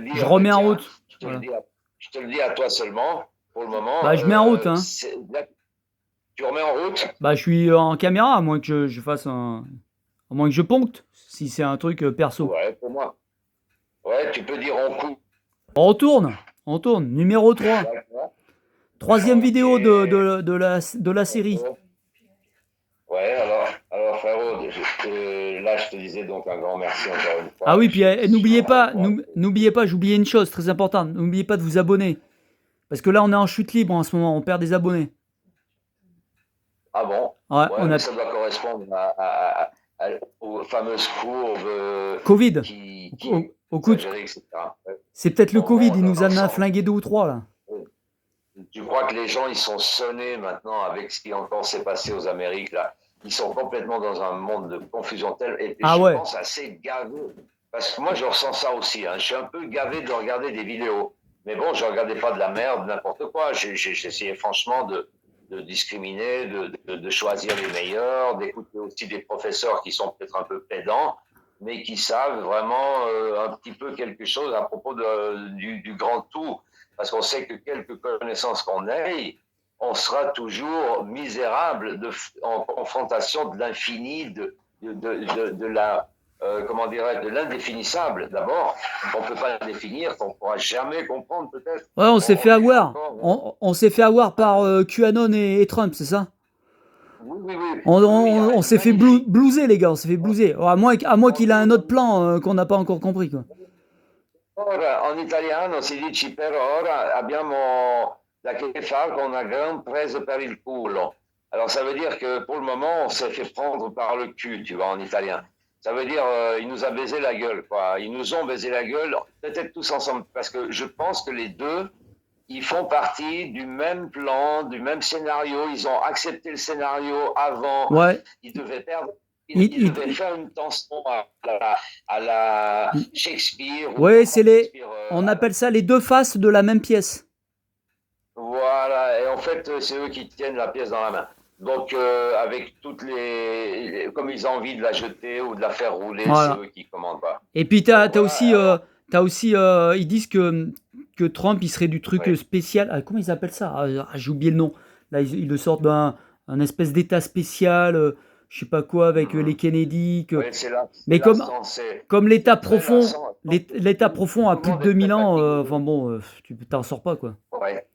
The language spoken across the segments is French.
dis, Je remets en tiens, route. Voilà. je te le dis à toi seulement, pour le moment, Bah, je mets en route, hein. là, tu remets en route? Bah, je suis en caméra, à moins que je fasse un. À moins que je poncte, si c'est un truc perso. Ouais, pour moi. Ouais, tu peux dire on coupe. On tourne. On tourne. Numéro 3. D'accord. Troisième Ok. vidéo de la série. Ouais, alors frérot, là je te disais donc un grand merci encore une Ah fois. oui, Et puis je suis vraiment. n'oubliez pas, j'oubliais une chose très importante. N'oubliez pas de vous abonner. Parce que là, on est en chute libre en ce moment. On perd des abonnés. Ah bon? Ouais, Ouais, on mais a ça doit correspondre aux fameuses courbes Covid. qui Au coup de... exagérées, etc. Ouais. C'est peut-être le Covid. Bon, Il dans nous en a l'ensemble. flingué deux ou trois, là. Tu crois que les gens, ils sont sonnés maintenant avec ce qui encore s'est passé aux Amériques, là? Ils sont complètement dans un monde de confusion telle, et Ah je ouais. pense assez gavé. Parce que moi, je ressens ça aussi, hein. Je suis un peu gavé de regarder des vidéos. Mais bon, je ne regardais pas de la merde, n'importe quoi. J'essayais franchement de discriminer, de choisir les meilleurs, d'écouter aussi des professeurs qui sont peut-être un peu pédants, mais qui savent vraiment un petit peu quelque chose à propos du grand tout. Parce qu'on sait que quelques connaissances qu'on ait, on sera toujours misérable en confrontation de l'infini, de la, comment dirais de l'indéfinissable. D'abord, on ne peut pas le définir, qu'on ne pourra jamais comprendre peut-être. Ouais, on s'est fait On est avoir. encore. On s'est fait avoir par QAnon et Trump, c'est ça? Oui, oui, oui. Eux, il y a On une s'est fait magnifique. blouser, les gars. On s'est fait blouser. Alors, à moins qu'il a un autre plan qu'on n'a pas encore compris, quoi. Ora, in italiano si dice per ora abbiamo da che fare con una gran presa per il culo. Alors ça veut dire que pour le moment, on s'est fait prendre par le cul, tu vois, en italien. Ça veut dire, il nous a baisé la gueule, quoi. Ils nous ont baisé la gueule, peut-être tous ensemble, parce que je pense que les deux, ils font partie du même plan, du même scénario. Ils ont accepté le scénario avant. Ouais. Ils devaient perdre. Il, Ils devaient faire une tension à la il- Shakespeare ou ouais, pas c'est les. Shakespeare. On appelle ça les deux faces de la même pièce. Voilà. Et en fait, c'est eux qui tiennent la pièce dans la main. Donc, avec toutes comme ils ont envie de la jeter ou de la faire rouler, c'est Voilà. eux qui commandent pas. Et puis, Donc voilà. Alors, ils disent que Trump, il serait du truc ouais. spécial. Ah, comment ils appellent ça? J'ai oublié le nom. Là, ils le sortent un espèce d'état spécial, je sais pas quoi, avec les Kennedy. Oui, c'est là, Mais comme l'état c'est très profond, lassant. l'état profond a Tout le plus de monde est très 2000 ans, fatigué. enfin bon, tu t'en sors pas, quoi. Ouais.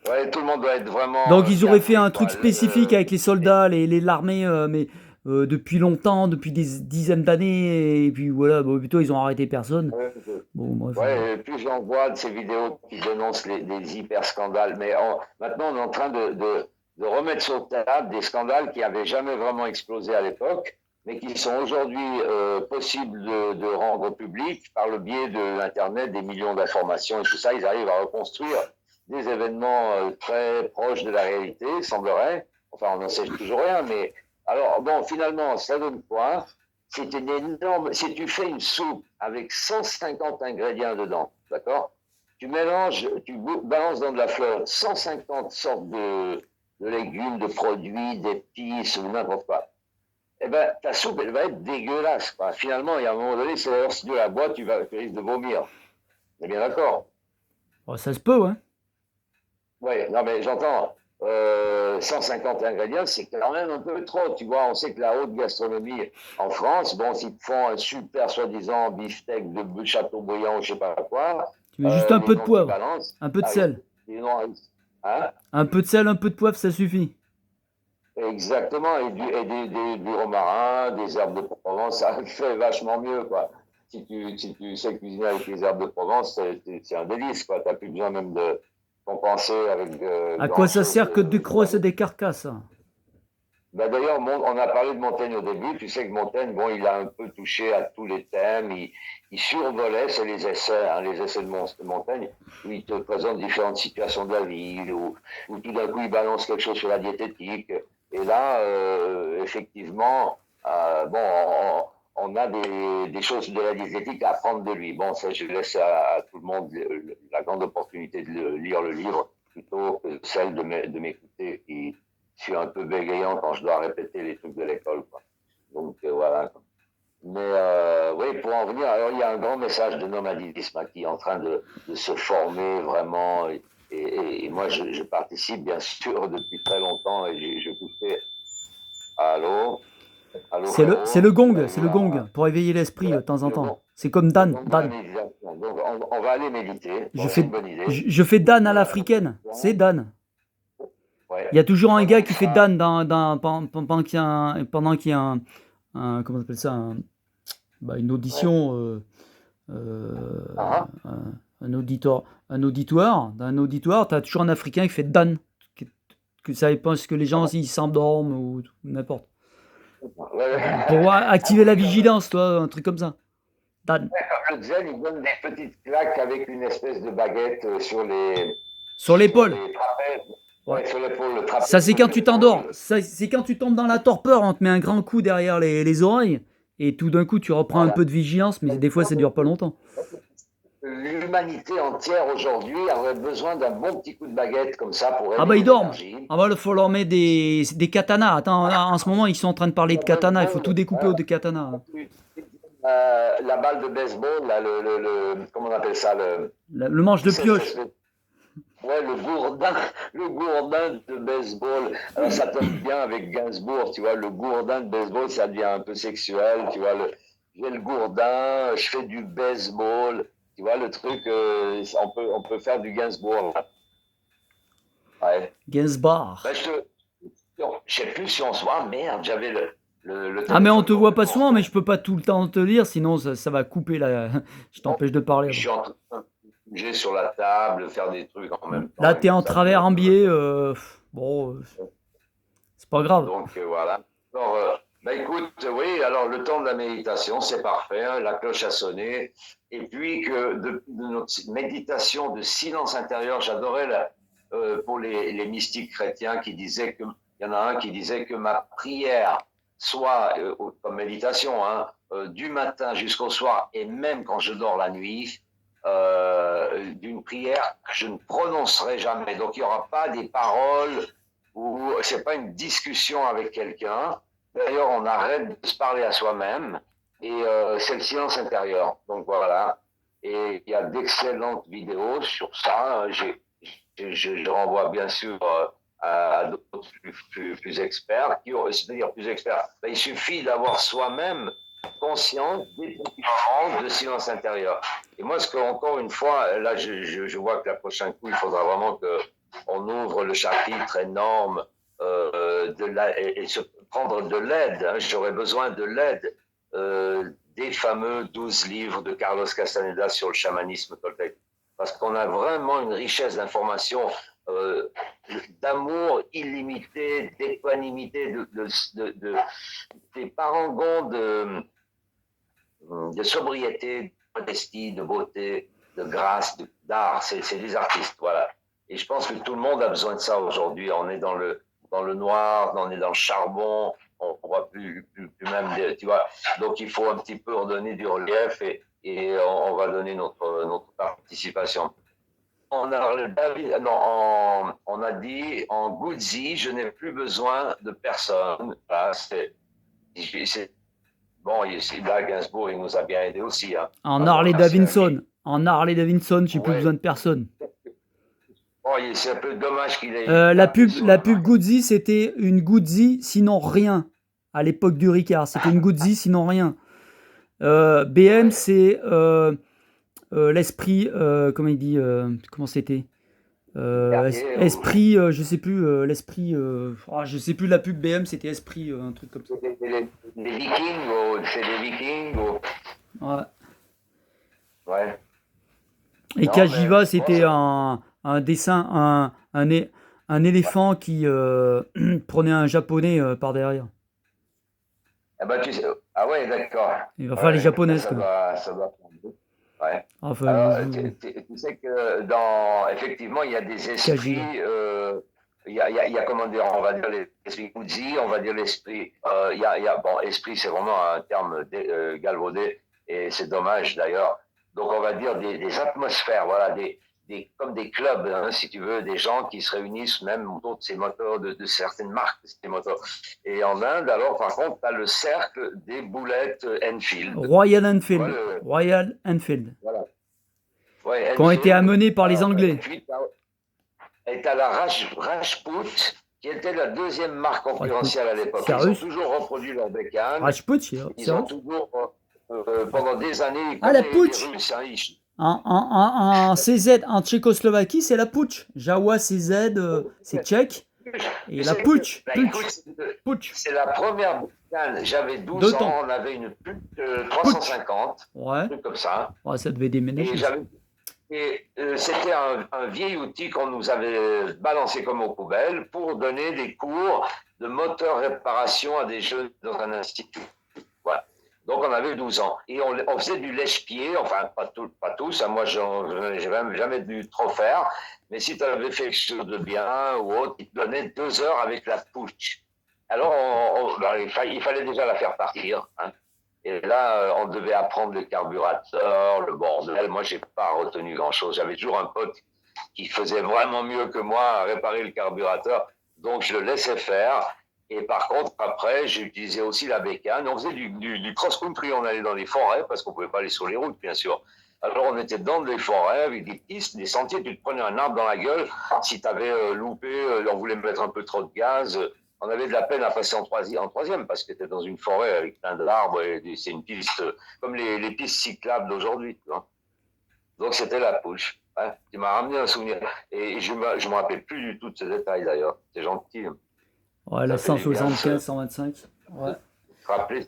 Ouais, tout le monde doit être vraiment Donc ils auraient fait gavé, un truc quoi. spécifique avec les soldats, l'armée, mais depuis longtemps, depuis des dizaines d'années, et puis voilà, bon, plutôt ils ont arrêté personne. Ouais, Bon, bref. ouais, plus j'en vois de ces vidéos qui dénoncent les hyper scandales, mais maintenant on est en train de remettre sur table des scandales qui n'avaient jamais vraiment explosé à l'époque, mais qui sont aujourd'hui possibles de rendre publics par le biais de l'Internet, des millions d'informations et tout ça. Ils arrivent à reconstruire des événements très proches de la réalité, semblerait. Enfin, on n'en sait toujours rien, mais alors, bon, finalement, ça donne quoi? C'est une énorme. Si tu fais une soupe avec 150 ingrédients dedans, d'accord? Tu mélanges, tu balances dans de la fleur 150 sortes de légumes, de produits, d'épices ou n'importe quoi. Eh ben, ta soupe, elle va être dégueulasse, quoi. Finalement, il y a un moment donné, c'est d'ailleurs si tu la bois, tu risques de vomir. On est bien d'accord? Oh, ça se peut, ouais. Oui, non, mais j'entends. 150 ingrédients, c'est quand même un peu trop. Tu vois, on sait que la haute gastronomie en France, bon, s'ils te font un super soi-disant beefsteak de Châteaubriand ou je sais pas quoi, Tu mets juste un les peu de noms qu'ils poivre, balancent, un peu de ah, sel. les noms, hein? Un peu de sel, un peu de poivre, ça suffit. Exactement, du romarin, des herbes de Provence, ça fait vachement mieux, quoi. Si tu sais cuisiner avec les herbes de Provence, c'est un délice, quoi. T'as plus besoin même de compenser avec À quoi grand ça chose sert que de crosser des carcasses? Ben d'ailleurs, on a parlé de Montaigne au début. Tu sais que Montaigne, bon, il a un peu touché à tous les thèmes. Il survolait, c'est les essais, hein, les essais de Montaigne, où il te présente différentes situations de la vie, où tout d'un coup, il balance quelque chose sur la diététique. Et là, effectivement, bon, on a des choses de la diététique à apprendre de lui. Bon, ça, je laisse à tout le monde la grande opportunité de lire le livre plutôt que celle de m'écouter je suis un peu bégayant quand je dois répéter les trucs de l'école, quoi. Donc voilà. Oui, pour en venir, alors il y a un grand message de nomadisme qui est en train de se former vraiment. Et moi, je participe bien sûr depuis très longtemps et je vous fais. Allô? Allô, C'est le frérot? gong, Ben c'est le voilà. gong, pour éveiller l'esprit de Ouais, temps en le temps. bon, C'est comme le Dan, bon de la Dan. méditation. Donc, on va aller méditer. Je Bon, c'est fais, une bonne idée. je fais Dan à Et, l'africaine. C'est Dan. Il y ouais. a toujours un gars Pendant qui fait ça, Dan pendant qu'il y a pendant qu'il y a comment on appelle ça, une ouais. audition, Ah, un auditoire, d'un auditoire, t'as toujours un Africain qui fait Dan, que ça pense que les ah. gens s'ils s'endorment ou n'importe. Ouais, Pour ah activer la oui, vigilance, toi, un truc comme ça. Dan. comme le zen, il donne des petites claques avec une espèce de baguette Sur sur l'épaule. les trapèzes. Ouais. Ouais, sur l'épaule, le Ça, trapèze c'est de quand tu t'endors. l'épaule. C'est quand tu tombes dans la torpeur, on te met un grand coup derrière les oreilles. Et tout d'un coup, tu reprends un Voilà. peu de vigilance, mais des fois, ça dure pas longtemps. L'humanité entière aujourd'hui aurait besoin d'un bon petit coup de baguette comme ça pour Ah bah, ils réveiller dorment. l'énergie. Ah bah, il faut leur mettre des katanas. Attends, en ce moment, ils sont en train de parler de katanas. Il faut tout découper au de katanas. La balle de baseball, là, comment on appelle ça Le manche de pioche. Ouais, le gourdin de baseball. Alors ça tombe bien avec Gainsbourg, tu vois, le gourdin de baseball, ça devient un peu sexuel, tu vois. J'ai le gourdin, je fais du baseball, tu vois, le truc, on peut faire du Gainsbourg. Là. Ouais. Gainsbourg. Ben, je sais plus si on se voit, merde, j'avais le Ah, mais on téléphone te voit pas complètement souvent, mais fou. je peux pas tout le temps te lire, sinon ça va couper la. Je t'empêche de parler. Je suis en train de bouger sur la table, faire des trucs en même temps, Là, et t'es en ça travers me... en biais. Bon, c'est pas grave. Donc voilà. Alors, écoute, oui, alors le temps de la méditation, c'est parfait, hein, la cloche a sonné. Et puis que de notre méditation de silence intérieur, j'adorais pour les mystiques chrétiens qui disaient que, il y en a un qui disait que ma prière, soit comme méditation, hein, du matin jusqu'au soir, et même quand je dors la nuit, d'une prière que je ne prononcerai jamais. Donc il n'y aura pas des paroles où c'est pas une discussion avec quelqu'un. D'ailleurs, on arrête de se parler à soi-même et c'est le silence intérieur. Donc voilà. Et il y a d'excellentes vidéos sur ça. Je renvoie bien sûr à d'autres plus experts, c'est-à-dire plus experts. Ben, il suffit d'avoir soi-même conscience des moments de silence intérieur. Et moi, encore une fois, là, je vois que la prochaine coup, il faudra vraiment qu'on ouvre le chapitre énorme et se prendre de l'aide. Hein. J'aurais besoin de l'aide des fameux 12 livres de Carlos Castaneda sur le chamanisme toltèque. Parce qu'on a vraiment une richesse d'informations, d'amour illimité, d'équanimité, des parangons de sobriété, de modestie, de beauté, de grâce, d'art. C'est des artistes, voilà. Et je pense que tout le monde a besoin de ça aujourd'hui. On est dans le noir, on est dans le charbon, on ne voit plus même, tu vois. Donc il faut un petit peu redonner du relief et on va donner notre participation. On a, non, on a dit en Goodzy, je n'ai plus besoin de personne. Voilà, bon, là, Gainsbourg, il nous a bien aidé aussi. Hein. En Alors, Harley merci à lui. Davidson. En Harley Davidson, j'ai plus Ouais. besoin de personne. Oh, c'est un peu dommage qu'il ait La gardé pub Goodzy, c'était une Goodzy, sinon rien. À l'époque du Ricard, c'était une Goodzy, sinon rien. BM, Ouais. c'est l'esprit, comment il dit, comment c'était Esprit, je sais plus, l'esprit, je sais plus la pub BM, c'était Esprit, un truc comme ça. Les Vikings, c'est des Vikings. Ouais. Ouais. Et Non, Kajiva, bon, c'était un dessin, un éléphant qui prenait un japonais par derrière. eh ben, ah ouais, d'accord. Il va faire les Ouais, japonaises, quoi. ça doit prendre. Ouais. Enfin, Alors, tu sais que effectivement, il y a des Kajiva. esprits, il y a comment dire, on va dire l'esprit Guzi, on va dire l'esprit, bon, esprit, c'est vraiment un terme galvaudé, et c'est dommage d'ailleurs. Donc, on va dire des atmosphères, voilà, comme des clubs, hein, si tu veux, des gens qui se réunissent même autour de ces moteurs, de certaines marques de ces moteurs. Et en Inde, alors, par contre, tu as le cercle des boulettes Enfield. Royal Enfield. Royal Enfield. Voilà. Ouais, Qui ont été amenés par les Anglais. Et tu as la Rajput, qui était la deuxième marque concurrentielle à l'époque. Ils ont toujours reproduit leur bécane. Rajput, ils ont toujours, pendant des années, la Putsch. En CZ, en Tchécoslovaquie, c'est la Putsch. Jawa, CZ, c'est tchèque. Et la Putsch. C'est la première bécane. J'avais 12 ans, on avait une Putsch 350. Ouais. Un truc comme ça. Ouais, ça devait déménager. Et c'était un vieil outil qu'on nous avait balancé comme aux poubelles pour donner des cours de moteur réparation à des jeunes dans un institut. Voilà. Donc on avait 12 ans. Et on faisait du lèche-pied, enfin pas tous, hein, moi j'ai même jamais dû trop faire, mais si tu avais fait quelque chose de bien ou autre, ils te donnaient 2 heures avec la Putsch. Alors il fallait déjà la faire partir, hein. Et là, on devait apprendre le carburateur, le bordel. Moi, j'ai pas retenu grand-chose. J'avais toujours un pote qui faisait vraiment mieux que moi à réparer le carburateur. Donc, je le laissais faire. Et par contre, après, j'utilisais aussi la bécane. On faisait du cross-country. On allait dans les forêts parce qu'on pouvait pas aller sur les routes, bien sûr. Alors, on était dans des forêts avec des pistes, des sentiers. Tu te prenais un arbre dans la gueule. Si tu avais loupé, on voulait mettre un peu trop de gaz. On avait de la peine à passer en troisième parce que tu étais dans une forêt avec plein d'arbres et c'est une piste comme les pistes cyclables d'aujourd'hui. Donc c'était la Putsch. Hein. Tu m'as ramené un souvenir. Et je me rappelle plus du tout de ces détails d'ailleurs. C'est gentil. Ouais, la 175, 125. Ouais. Rappeler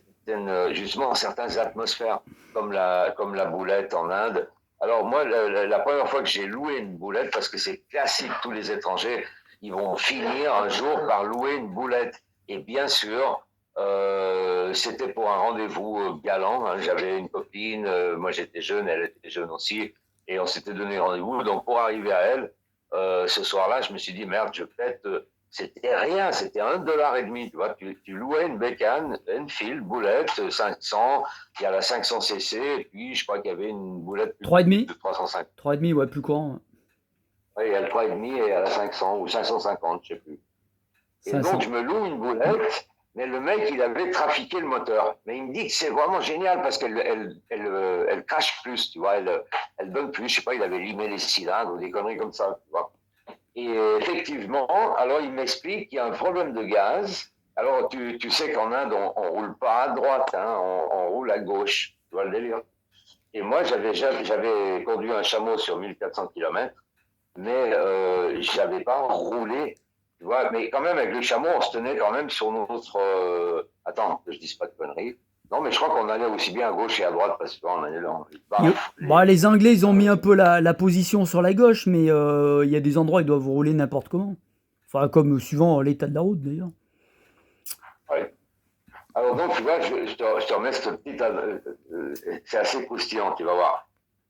justement certaines atmosphères comme la boulette en Inde. Alors moi, la première fois que j'ai loué une boulette, parce que c'est classique, tous les étrangers, ils vont finir un jour par louer une boulette. Et bien sûr, c'était pour un rendez-vous galant. Hein. J'avais une copine, moi j'étais jeune, elle était jeune aussi, et on s'était donné rendez-vous. Donc pour arriver à elle, ce soir-là, je me suis dit, merde, je pète. C'était rien, c'était $1,50. Tu vois, tu louais une bécane, Enfield, boulette, 500. Il y a la 500 cc, et puis je crois qu'il y avait une boulette de 350. 3,5, ouais, plus courant. Oui, il y a le 3,5 et à la 500 ou 550, je ne sais plus. Et 500. Donc, je me loue une boulette, mais le mec, il avait trafiqué le moteur. Mais il me dit que c'est vraiment génial parce qu'elle crache plus, tu vois, elle donne plus. Je ne sais pas, il avait limé les cylindres ou des conneries comme ça, tu vois. Et effectivement, alors il m'explique qu'il y a un problème de gaz. Alors, tu sais qu'en Inde, on ne roule pas à droite, hein, on roule à gauche, tu vois le délire. Et moi, j'avais conduit un chameau sur 1400 km. Mais je n'avais pas roulé, tu vois, mais quand même avec le chameau, on se tenait quand même sur notre... Attends, que je dise pas de conneries. Non, mais je crois qu'on allait aussi bien à gauche et à droite parce qu'on allait dans... les Anglais, ils ont mis un peu la position sur la gauche, mais il y a des endroits, ils doivent rouler n'importe comment. Enfin, comme suivant l'état de la route, d'ailleurs. Oui. Alors donc, tu vois, je te remets ce petit... c'est assez croustillant, tu vas voir.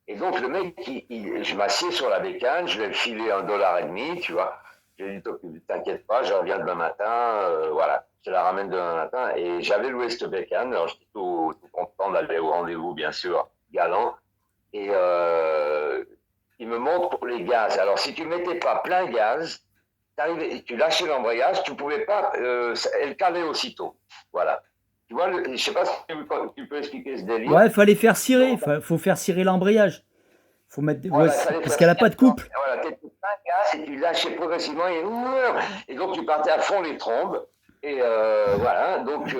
Et donc, le mec, je m'assieds sur la bécane, je vais filer $1,50, tu vois. Je lui ai dit, t'inquiète pas, je reviens demain matin, voilà. Je la ramène demain matin. Et j'avais loué cette bécane, alors j'étais tout content d'aller au rendez-vous, bien sûr, galant. Et il me montre pour les gaz. Alors, si tu mettais pas plein gaz, tu lâchais l'embrayage, tu pouvais pas, elle calait aussitôt. Voilà. Tu vois, je ne sais pas si tu peux expliquer ce délire. Ouais, il fallait faire cirer, il faut faire cirer l'embrayage. Faut mettre, voilà, parce qu'elle n'a pas de couple. Voilà, tu étais plein gaz et tu lâchais progressivement et donc tu partais à fond les trombes. Et voilà, donc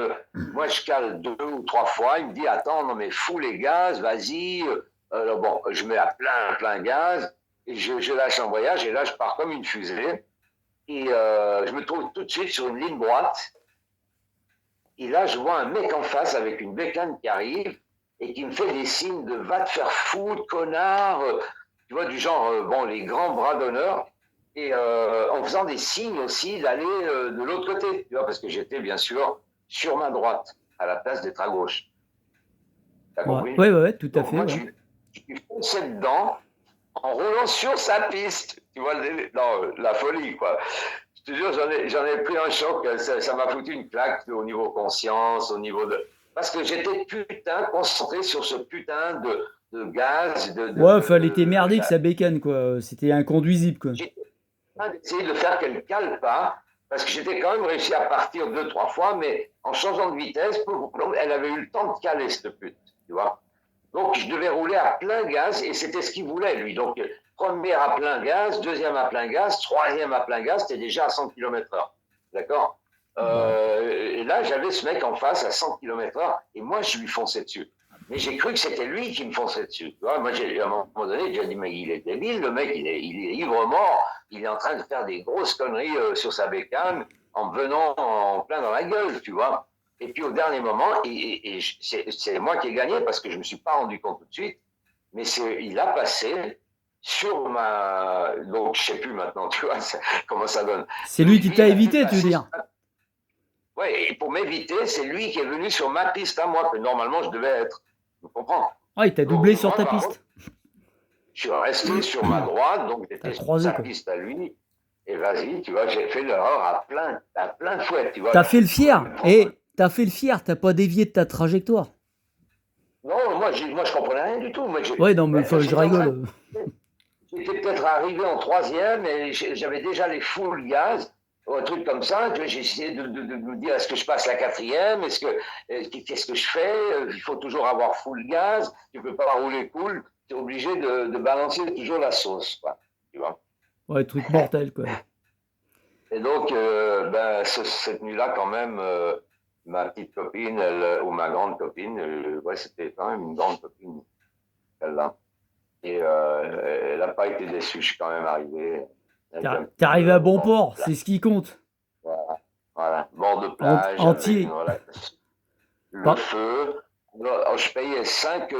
moi je cale 2 ou 3 fois, il me dit attends, non mais fous les gaz, vas-y. Bon, je mets à plein gaz et je lâche l'embrayage et là je pars comme une fusée. Et je me trouve tout de suite sur une ligne droite. Et là, je vois un mec en face avec une bécane qui arrive et qui me fait des signes de va te faire foutre, connard, tu vois, du genre, bon, les grands bras d'honneur, et en faisant des signes aussi d'aller de l'autre côté, tu vois, parce que j'étais bien sûr sur ma droite, à la place d'être à gauche. T'as compris ? Oui, tout à donc, fait. Moi, je suis foncé dedans en roulant sur sa piste, tu vois, non, la folie, quoi. Je te jure, j'en ai pris un choc, ça m'a foutu une claque au niveau conscience, au niveau de... Parce que j'étais putain concentré sur ce putain de de gaz, Ouais, enfin, elle était merdique, sa bécane, quoi. C'était inconduisible, quoi. J'étais en train d'essayer de faire qu'elle ne cale pas, parce que j'étais quand même réussi à partir 2, 3 fois, mais en changeant de vitesse, elle avait eu le temps de caler, cette pute, tu vois. Donc, je devais rouler à plein gaz, et c'était ce qu'il voulait, lui. Donc, première à plein gaz, deuxième à plein gaz, troisième à plein gaz, c'était déjà à 100 km/h. D'accord. Ouais. Et là, j'avais ce mec en face à 100 km/h, et moi, je lui fonçais dessus. Mais j'ai cru que c'était lui qui me fonçait dessus. Tu vois, moi, à un moment donné, j'ai dit, mais il est débile, le mec, il est ivre-mort, il est en train de faire des grosses conneries sur sa bécane en me venant en plein dans la gueule, tu vois. Et puis au dernier moment, c'est moi qui ai gagné parce que je ne me suis pas rendu compte tout de suite, mais il a passé sur ma. Donc je ne sais plus maintenant, tu vois, comment ça donne. C'est lui qui t'a évité, tu veux dire? Oui, et pour m'éviter, c'est lui qui est venu sur ma piste à moi, que normalement je devais être. Tu comprends? Ah, il t'a Donc, doublé sur moi, ta par contre, piste. je suis resté sur ma droite, donc T'as j'étais sur croisé, sa quoi. piste à lui. Et vas-y, tu vois, j'ai fait l'erreur à plein de fouettes, tu vois. T'as fait le fier. T'as fait le fier, t'as pas dévié de ta trajectoire. Non, moi, je comprenais rien du tout. Moi, Ouais, non, mais enfin, je rigole. J'étais peut-être arrivé en troisième et j'avais déjà les full gaz, ou un truc comme ça. J'ai essayé de me dire, est-ce que je passe la quatrième? Qu'est-ce que je fais? Il faut toujours avoir full gaz. Tu peux pas rouler cool. Tu es obligé de balancer toujours la sauce, quoi. Tu vois? Ouais, truc mortel, quoi. Et donc, cette nuit-là, quand même, ma petite copine, ou ma grande copine, ouais, c'était quand même une grande copine, celle-là. Et elle n'a pas été déçue, je suis quand même arrivé. T'es arrivé à bon port, c'est ce qui compte. Voilà, voilà. Bord de plage, avec Entier. une relaxation. Le Pas... feu. Alors, je payais 5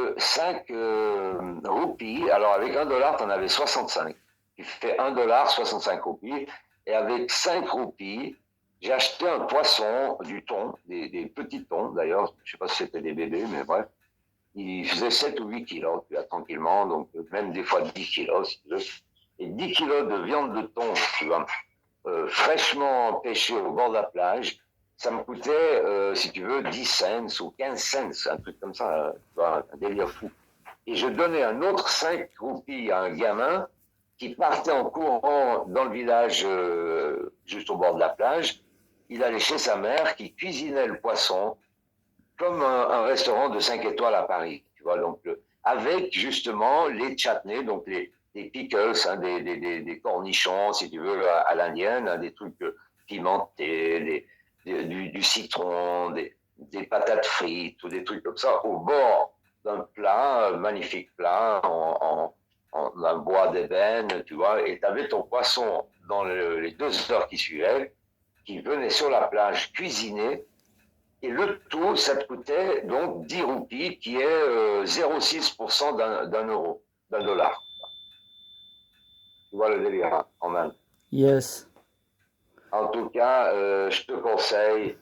roupies. Alors, avec $1, tu en avais 65. Tu fais $1, 65 roupies. Et avec 5 roupies, j'ai acheté un poisson, du thon, des petits thons d'ailleurs. Je ne sais pas si c'était des bébés, mais bref. Il faisait 7 ou 8 kilos, tu vois, tranquillement. Donc, même des fois 10 kilos, si tu veux. Et 10 kilos de viande de thon, tu vois, fraîchement pêché au bord de la plage, ça me coûtait, si tu veux, 10 cents ou 15 cents, un truc comme ça, tu vois, un délire fou. Et je donnais un autre 5 roupies à un gamin qui partait en courant dans le village juste au bord de la plage. Il allait chez sa mère qui cuisinait le poisson comme un restaurant de 5 étoiles à Paris, tu vois, donc avec justement les chutneys, donc les pickles, hein, des cornichons, si tu veux, à l'indienne, hein, des trucs pimentés, du citron, des patates frites ou des trucs comme ça, au bord d'un plat, un magnifique plat en un bois d'ébène, tu vois, et tu avais ton poisson dans les 2 heures qui suivaient, qui venait sur la plage cuisiner. Et le tout, ça te coûtait donc 10 roupies, qui est 0,6% d'un euro, d'un dollar. Tu vois le délire, hein, en Inde. Yes. En tout cas, je te conseille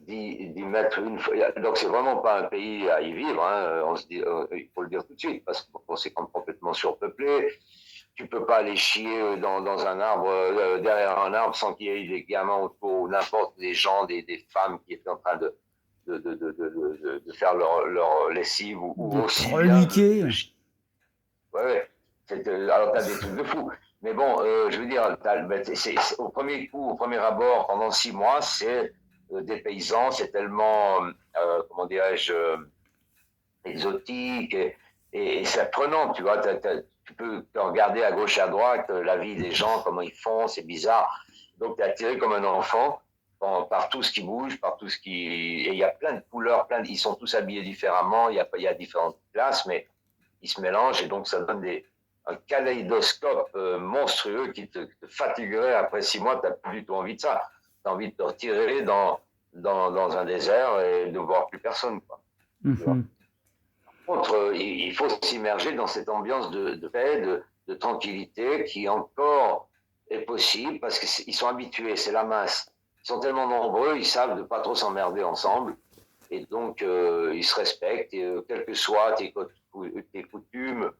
d'y mettre une fois. Donc, c'est vraiment pas un pays à y vivre, hein, il faut le dire tout de suite, parce que c'est complètement surpeuplé. Tu peux pas aller chier dans un arbre, derrière un arbre, sans qu'il y ait des gamins autour, ou n'importe des gens, des femmes qui étaient en train de faire leur lessive, ou De aussi bien reliquer. Ouais. Alors, tu as des trucs de fou. Mais bon, je veux dire, au premier coup, au premier abord, pendant 6 mois, c'est des paysans, c'est tellement, comment dirais-je, exotique et c'est prenant, tu vois. Tu peux te regarder à gauche, à droite, la vie des gens, comment ils font, c'est bizarre. Donc, tu es attiré comme un enfant par tout ce qui bouge, par tout ce qui. Et il y a plein de couleurs, ils sont tous habillés différemment, il y a différentes classes, mais ils se mélangent et donc ça donne un kaléidoscope monstrueux qui te fatiguerait après 6 mois. Tu n'as plus du tout envie de ça. Tu as envie de te retirer dans un désert et de voir plus personne, quoi. Mm-hmm. Par contre, il faut s'immerger dans cette ambiance de paix, de tranquillité qui encore est possible parce qu'ils sont habitués, c'est la masse. Ils sont tellement nombreux, ils savent de pas trop s'emmerder ensemble et donc ils se respectent, et, quelles que soient tes coutumes,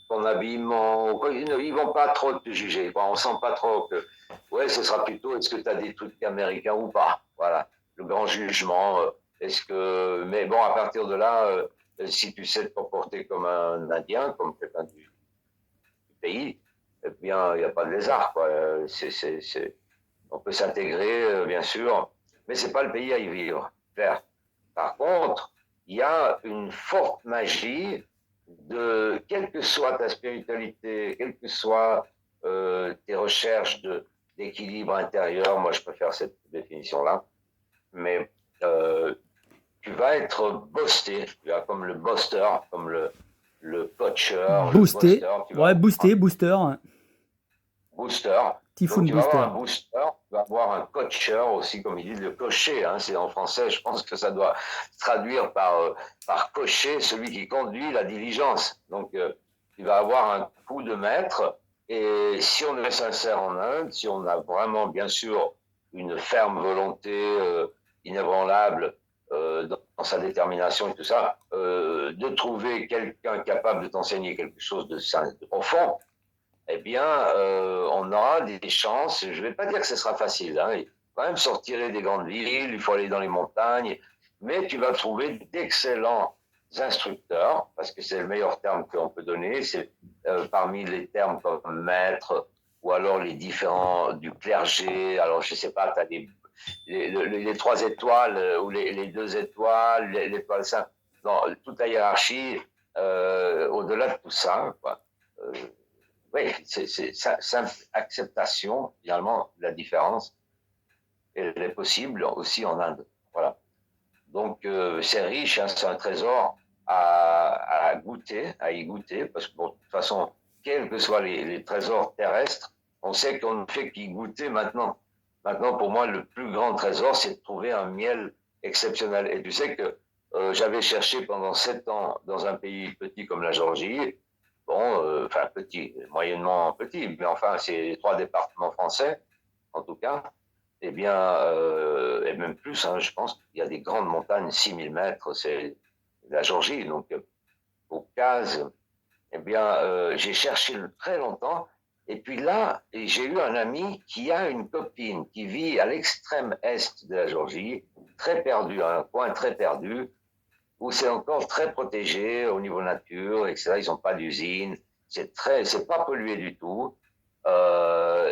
ton habillement, ils vont pas trop te juger. On sent pas trop que, ouais, ce sera plutôt, est-ce que tu as des trucs américains ou pas? Voilà, le grand jugement. Mais bon, à partir de là, si tu sais te comporter comme un Indien, comme quelqu'un du pays, eh bien, il n'y a pas de lézard, quoi. On peut s'intégrer, bien sûr, mais c'est pas le pays à y vivre, clair. Par contre, il y a une forte magie de, quelle que soit ta spiritualité, quelles que soient tes recherches d'équilibre intérieur, moi je préfère cette définition-là, mais tu vas être boosté, tu vois, comme le booster, comme le coacher, le Boosté. booster, tu vas Ouais, avoir boosté, booster. Ouais. booster. Donc, Typhoon tu vas avoir booster. un booster, tu vas avoir un coacher aussi, comme il dit, le cocher. Hein, c'est en français, je pense que ça doit se traduire par cocher, celui qui conduit la diligence. Donc, tu vas avoir un coup de maître. Et si on est sincère en Inde, si on a vraiment, bien sûr, une ferme volonté inébranlable dans sa détermination et tout ça, de trouver quelqu'un capable de t'enseigner quelque chose de profond, eh bien, on aura des chances. Je ne vais pas dire que ce sera facile. Hein. Il faut quand même sortir des grandes villes, il faut aller dans les montagnes, mais tu vas trouver d'excellents instructeurs, parce que c'est le meilleur terme qu'on peut donner. C'est parmi les termes comme maître, ou alors les différents du clergé. Alors, je ne sais pas, tu as les 3 étoiles, ou les 2 étoiles, l'étoile 5. Non, toute la hiérarchie, au-delà de tout ça, quoi. Oui, c'est simple acceptation, finalement, de la différence. Elle est possible aussi en Inde. Voilà. Donc, c'est riche, hein, c'est un trésor à goûter, à y goûter, parce que, bon, de toute façon, quels que soient les trésors terrestres, on sait qu'on ne fait qu'y goûter maintenant. Maintenant, pour moi, le plus grand trésor, c'est de trouver un miel exceptionnel. Et tu sais que j'avais cherché pendant 7 ans dans un pays petit comme la Géorgie, bon, enfin petit, moyennement petit, mais enfin, c'est 3 départements français, en tout cas, eh bien, et même plus, hein, je pense qu'il y a des grandes montagnes, 6000 mètres, c'est la Géorgie, donc au Caucase, eh bien, j'ai cherché très longtemps, et puis là, j'ai eu un ami qui a une copine qui vit à l'extrême est de la Géorgie, très perdu, un coin très perdu, où c'est encore très protégé au niveau nature, etc. Ils n'ont pas d'usine, c'est pas pollué du tout.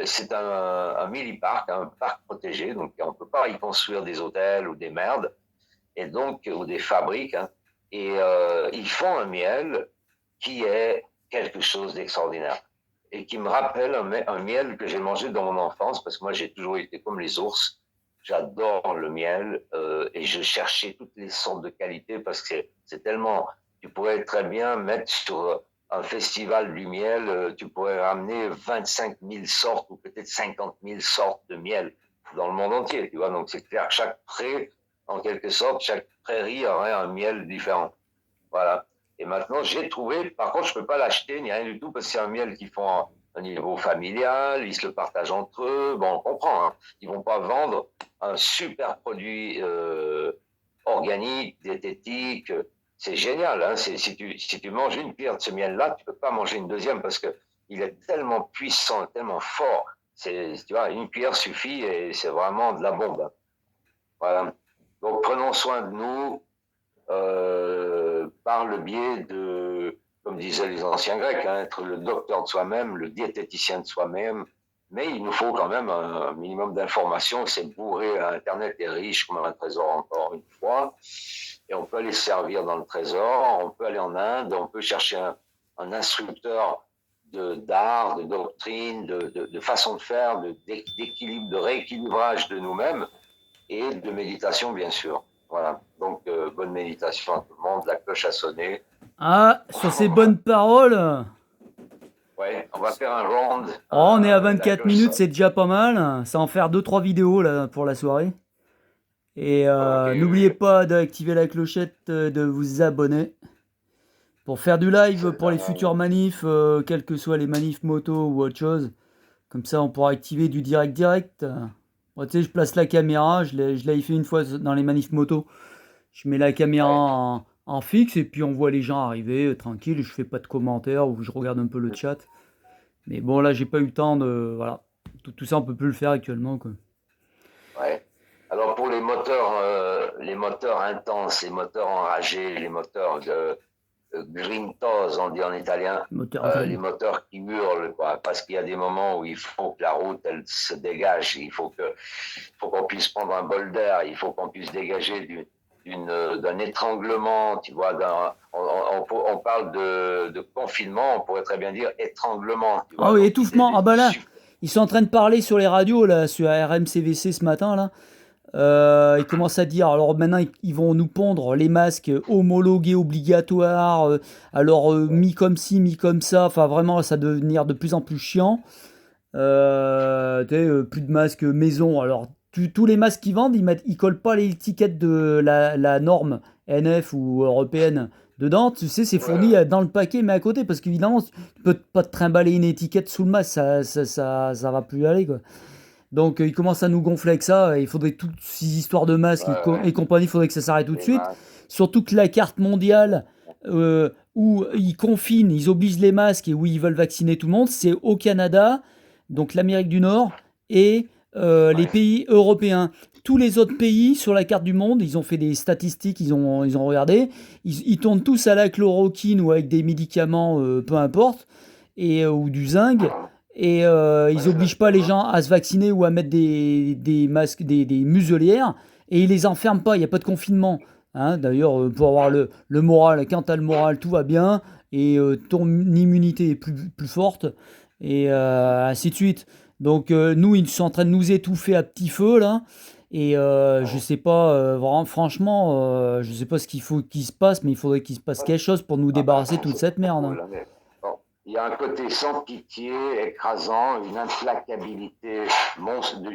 C'est un mini-parc, un parc protégé, donc on ne peut pas y construire des hôtels ou des merdes, et donc, ou des fabriques. Hein. Et ils font un miel qui est quelque chose d'extraordinaire et qui me rappelle un miel que j'ai mangé dans mon enfance, parce que moi j'ai toujours été comme les ours. J'adore le miel et je cherchais toutes les sortes de qualités parce que c'est tellement. Tu pourrais très bien mettre sur un festival du miel, tu pourrais ramener 25 000 sortes ou peut-être 50 000 sortes de miel dans le monde entier. Tu vois, donc c'est clair que chaque pré, en quelque sorte, chaque prairie aurait un miel différent. Voilà. Et maintenant, j'ai trouvé, par contre, je ne peux pas l'acheter ni rien du tout parce que c'est un miel qu'ils font au niveau familial, ils se le partagent entre eux. Bon, on comprend, hein. Ils ne vont pas vendre un super produit organique, diététique. C'est génial. Hein. Si tu manges une cuillère de ce miel-là, tu ne peux pas manger une deuxième parce qu'il est tellement puissant, tellement fort. Tu vois, une cuillère suffit et c'est vraiment de la bombe. Hein. Voilà. Donc, prenons soin de nous par le biais de, comme disaient les anciens Grecs, hein, être le docteur de soi-même, le diététicien de soi-même. Mais il nous faut quand même un minimum d'informations. C'est bourré, Internet est riche comme un trésor, encore une fois. Et on peut aller se servir dans le trésor, on peut aller en Inde, on peut chercher un instructeur d'art, de doctrine, de façon de faire, d'équilibre, de rééquilibrage de nous-mêmes et de méditation, bien sûr. Voilà. Donc, bonne méditation à tout le monde. La cloche a sonné. Ah, sur ces bonnes paroles. Ouais, on va faire un round. Oh, on est à La 24 cloche minutes, sonne. c'est déjà pas mal. Ça va en faire 2-3 vidéos là, pour la soirée. Et Ok, n'oubliez pas d'activer la clochette, de vous abonner. Pour faire du live pour les futurs manifs, quels que soient les manifs moto ou autre chose. Comme ça, on pourra activer du direct. Moi, tu sais, je place la caméra, je l'avais fait une fois dans les manifs moto. Je mets la caméra ouais. en fixe et puis on voit les gens arriver tranquille. Je fais pas de commentaires ou je regarde un peu le chat. Mais bon, là, j'ai pas eu le temps de. Voilà. Tout ça, on peut plus le faire actuellement, quoi. Ouais. Alors pour les moteurs les moteurs intenses, les moteurs enragés, les moteurs de grintos, on dit en italien, les moteurs qui hurlent, quoi, parce qu'il y a des moments où il faut que la route elle se dégage, il faut qu'on puisse prendre un bol d'air, il faut qu'on puisse dégager d'un étranglement, tu vois, on parle de confinement, on pourrait très bien dire étranglement. Tu vois, ah oui, étouffement. Ah bah là, ils sont en train de parler sur les radios, là, sur RMCVC ce matin, là. Ils commencent à dire, alors maintenant ils vont nous pondre les masques homologués obligatoires, alors mis comme ci, mis comme ça, enfin vraiment ça va devenir de plus en plus chiant. Plus de masques maison, alors tous les masques qu'ils vendent, ils collent pas l'étiquette de la norme NF ou européenne dedans, tu sais, c'est fourni dans le paquet mais à côté, parce qu'évidemment tu peux pas te trimballer une étiquette sous le masque, ça va plus aller quoi. Donc ils commencent à nous gonfler avec ça. Il faudrait toutes ces histoires de masques et compagnie, il faudrait que ça s'arrête tout de suite. Surtout que la carte mondiale où ils confinent, ils obligent les masques et où ils veulent vacciner tout le monde, c'est au Canada, donc l'Amérique du Nord et les pays européens. Tous les autres pays sur la carte du monde, ils ont fait des statistiques, ils ont regardé, ils tournent tous à la chloroquine ou avec des médicaments, peu importe, ou du zinc. Et ils obligent pas les gens à se vacciner ou à mettre des masques, des muselières, et ils les enferment pas, il n'y a pas de confinement. Hein, d'ailleurs, pour avoir le moral, quand tu as le moral, tout va bien, et ton immunité est plus forte, et ainsi de suite. Donc nous, ils sont en train de nous étouffer à petit feu, là, et je sais pas, vraiment, franchement, je sais pas ce qu'il faut qu'il se passe, mais il faudrait qu'il se passe quelque chose pour nous débarrasser de toute cette merde. Hein. Il y a un côté sans pitié, écrasant, une implacabilité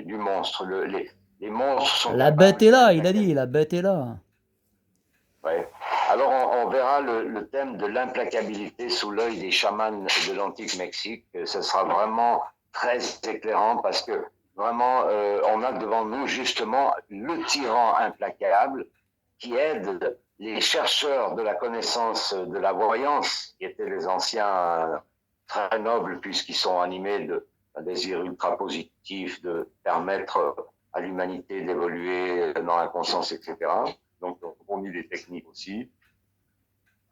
du monstre. Les monstres sont... La bête est là, il a dit, la bête est là. Ouais. Alors on verra le thème de l'implacabilité sous l'œil des chamans de l'antique Mexique. Ce sera vraiment très éclairant parce que vraiment on a devant nous justement le tyran implacable qui aide les chercheurs de la connaissance de la voyance, qui étaient les anciens très nobles puisqu'ils sont animés d'un désir ultra positif de permettre à l'humanité d'évoluer dans la conscience, etc. Donc, on a mis des techniques aussi.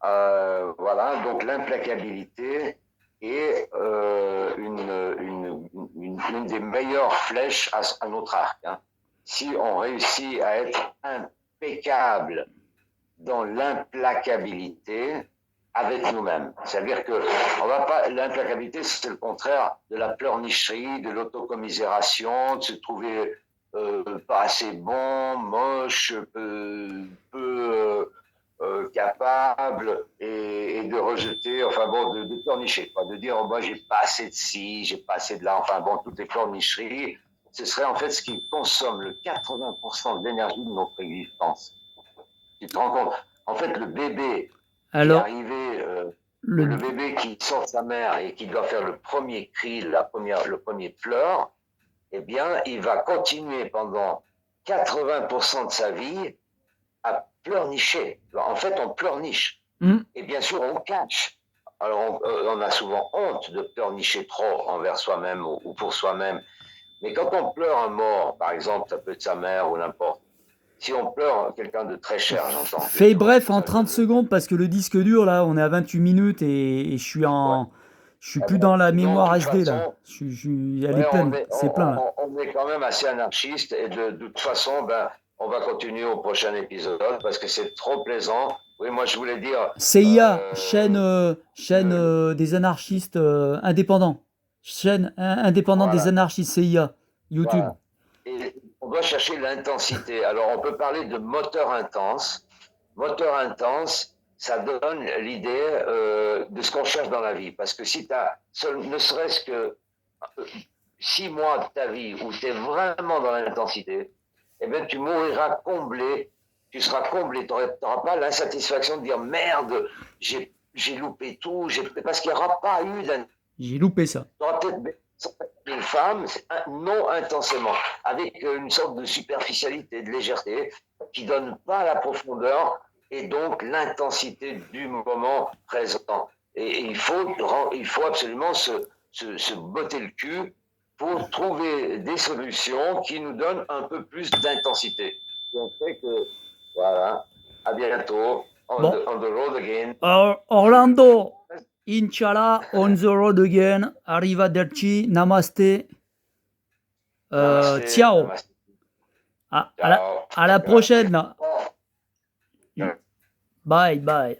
Voilà, donc l'implacabilité est une des meilleures flèches à notre arc. Hein. Si on réussit à être impeccable dans l'implacabilité avec nous-mêmes. C'est-à-dire que l'implacabilité, c'est le contraire de la pleurnicherie, de l'autocommisération, de se trouver pas assez bon, moche, peu capable et de rejeter, enfin bon, de pleurnicher, quoi, de dire oh, moi j'ai pas assez de ci, j'ai pas assez de là, enfin bon, toutes les pleurnicheries, ce serait en fait ce qui consomme le 80% de l'énergie de notre existence. Tu te rends compte? En fait, le bébé qui est arrivé, le bébé qui sort de sa mère et qui doit faire le premier cri, le premier pleur, eh bien, il va continuer pendant 80% de sa vie à pleurnicher. En fait, on pleurniche. Et bien sûr, on cache. Alors, on a souvent honte de pleurnicher trop envers soi-même ou pour soi-même. Mais quand on pleure un mort, par exemple, ça peut être sa mère ou n'importe, si on pleure quelqu'un de très cher, j'entends. Fais bref en 30 secondes parce que le disque dur, là, on est à 28 minutes et je suis je suis plus dans la mémoire SD, là. Elle est pleine, c'est plein, là. On est quand même assez anarchiste et de toute façon, on va continuer au prochain épisode parce que c'est trop plaisant. Oui, moi, je voulais dire... CIA, chaîne des anarchistes indépendants. Chaîne indépendante des anarchistes CIA, YouTube. Voilà. Et on doit chercher l'intensité. Alors, on peut parler de moteur intense. Moteur intense, ça donne l'idée de ce qu'on cherche dans la vie. Parce que si tu as, ne serait-ce que 6 mois de ta vie où tu es vraiment dans l'intensité, eh bien, tu mouriras comblé. Tu seras comblé. Tu n'auras pas l'insatisfaction de dire merde, j'ai loupé tout. Parce qu'il n'y aura pas eu d'intensité. J'ai loupé ça. Tu auras peut-être une femme, non intensément, avec une sorte de superficialité, de légèreté, qui ne donne pas la profondeur et donc l'intensité du moment présent. Et il faut absolument se botter le cul pour trouver des solutions qui nous donnent un peu plus d'intensité. On fait que Voilà. À bientôt. Bon. On the road again. Orlando, Inch'Allah, on the road again. Arrivederci, namaste. Namaste, Ciao. namaste. À la Ciao. prochaine. Oh. Bye, bye.